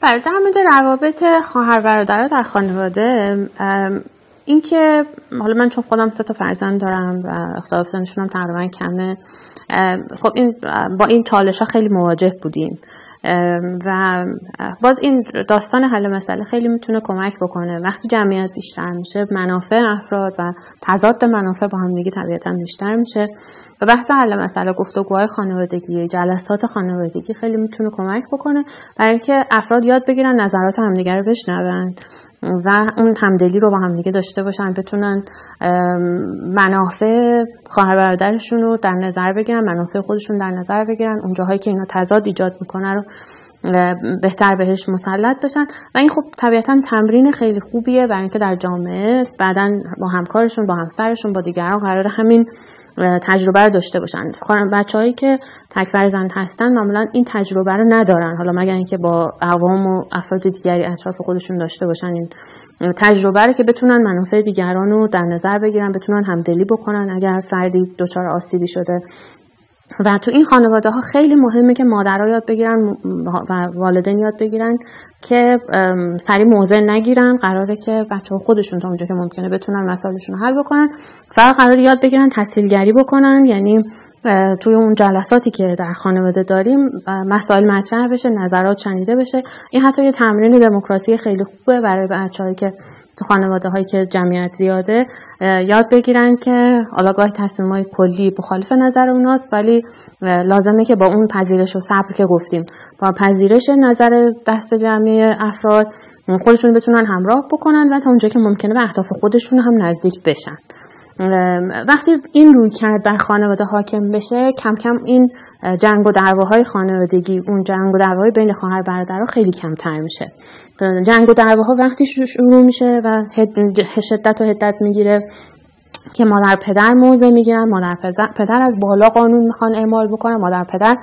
بله، در مورد روابط خواهر برادر در خانواده، این که حالا من چون خودم 3 فرزند دارم و اختلاف سنشون هم تقریبا کمه، خب این با این چالش‌ها خیلی مواجه بودیم و باز این داستان حل مسئله خیلی میتونه کمک بکنه. وقتی جمعیت بیشتر میشه، منافع افراد و تضاد منافع با هم دیگه طبیعتاً بیشتر میشه و بحث حل مسئله، گفتگوهای خانوادگی، جلسات خانوادگی خیلی میتونه کمک بکنه برای اینکه افراد یاد بگیرن نظرات همدیگه رو بشنون و اون همدلی رو با هم دیگه داشته باشن، بتونن منافع خواهر برادرشون رو در نظر بگیرن، منافع خودشون در نظر بگیرن، اون جاهایی که اینا تضاد ایجاد میکنه رو بهتر بهش مسلط بشن و این خب طبیعتا تمرین خیلی خوبیه برای اینکه در جامعه بعداً با همکارشون، با همسرشون، با دیگران قراره همین تجربه رو داشته باشن. بچه‌هایی که تک فرزند هستن معمولا این تجربه رو ندارن، حالا مگر اینکه با اقوام و افراد دیگری اطراف خودشون داشته باشن این تجربه رو که بتونن منافع دیگران رو در نظر بگیرن، بتونن همدلی بکنن اگر فردی دچار آسیبی شده. و تو این خانواده ها خیلی مهمه که مادرها یاد بگیرن و والدین یاد بگیرن که سریع موضع نگیرن. قراره که بچه‌ها خودشون تا اونجا که ممکنه بتونن مسائلشون رو حل بکنن. فقط قراره یاد بگیرن تسهیلگری بکنن، یعنی توی اون جلساتی که در خانواده داریم مسائل مطرح بشه، نظرات شنیده بشه. این حتی یه تمرین دموکراسی خیلی خوبه برای بچه‌هایی که تو خانواده هایی که جمعیت زیاده، یاد بگیرن که حالا گاهی تصمیمای کلی مخالف نظر اوناست، ولی لازمه که با اون پذیرش و صبر که گفتیم، با پذیرش نظر دست جمعی افراد خودشون بتونن همراه بکنن و تا اونجا که ممکنه به اهداف خودشون هم نزدیک بشن. وقتی این روی کرد بر خانواده حاکم بشه، کم کم این جنگ و دعواهای خانوادگی، اون جنگ و دعواهای بین خواهر برادرها خیلی کمتر میشه. جنگ و دعواها وقتی شروع میشه و شدت و حدت میگیره که مادر پدر موضع میگیرن، مادر پدر از بالا قانون میخوان اعمال بکنن، مادر پدر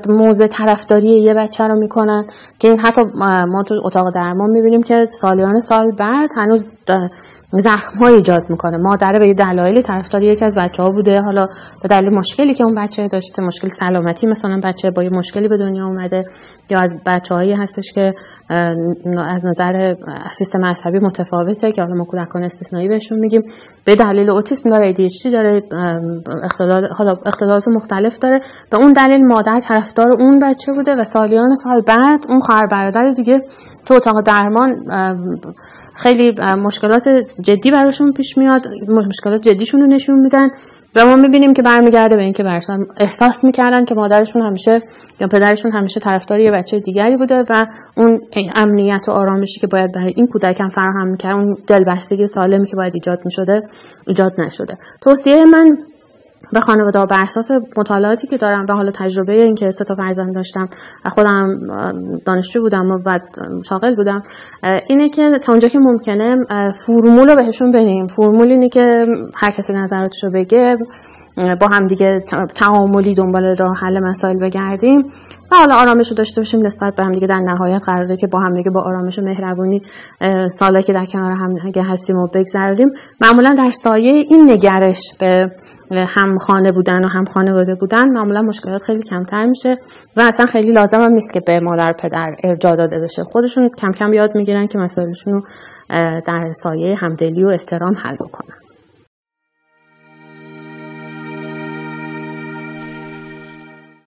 موضع طرفداری یه بچه رو میکنن که این حتی ما تو اتاق درمان میبینیم که سالیان سال بعد هنوز زخم‌های ایجاد میکنه. مادر به دلایلی طرفدار یکی از بچه‌ها بوده، حالا به دلیل مشکلی که اون بچه داشته، مشکل سلامتی، مثلا بچه با یه مشکلی به دنیا اومده، یا از بچه‌هایی هستش که از نظر سیستم عصبی متفاوته که حالا ما کودکان استثنایی بهشون میگیم، به دلیل اوتیسم داره، ADHD داره، اختلالات مختلف داره، به اون دلیل مادر طرفدار اون بچه بوده و سالیان سال بعد اون خواهر برادر دیگه تو اتاق درمان خیلی مشکلات جدی براشون پیش میاد، مشکلات جدیشون رو نشون میدن و ما میبینیم که برمیگرده به این که براشون احساس میکردن که مادرشون همیشه یا پدرشون همیشه طرفدار یه بچه دیگری بوده و اون امنیت و آرامشی که باید برای این کودکان فراهم میکرد، اون دلبستگی سالمی که باید ایجاد میشده ایجاد نشده. توصیه من به خانواده بر اساس مطالعاتی که دارم و حالا تجربه این که 3 فرزند داشتم و خودم دانشجو بودم و بعد شاغل بودم، اینه که تا اونجا که ممکنه فرمول رو بهشون بدیم. فرمول اینه که هر کسی نظراتشو بگه، با هم دیگه تعاملی دنبال راه حل مسائل بگردیم و حالا آرامش رو داشته باشیم نسبت به هم دیگه. در نهایت قراره که با هم دیگه با آرامش و مهربونی سالا که در کنار هم دیگه هستیم و بگذرونیم. معمولا در سایه این نگرش به هم خانه بودن و هم خانواده بودن معمولا مشکلات خیلی کمتر میشه و اصلا خیلی لازم هم نیست که به مادر پدر ارجاع داده بشه. خودشون کم کم یاد میگیرن که مسائلشون رو در سایه همدلی و احترام حل بکنن.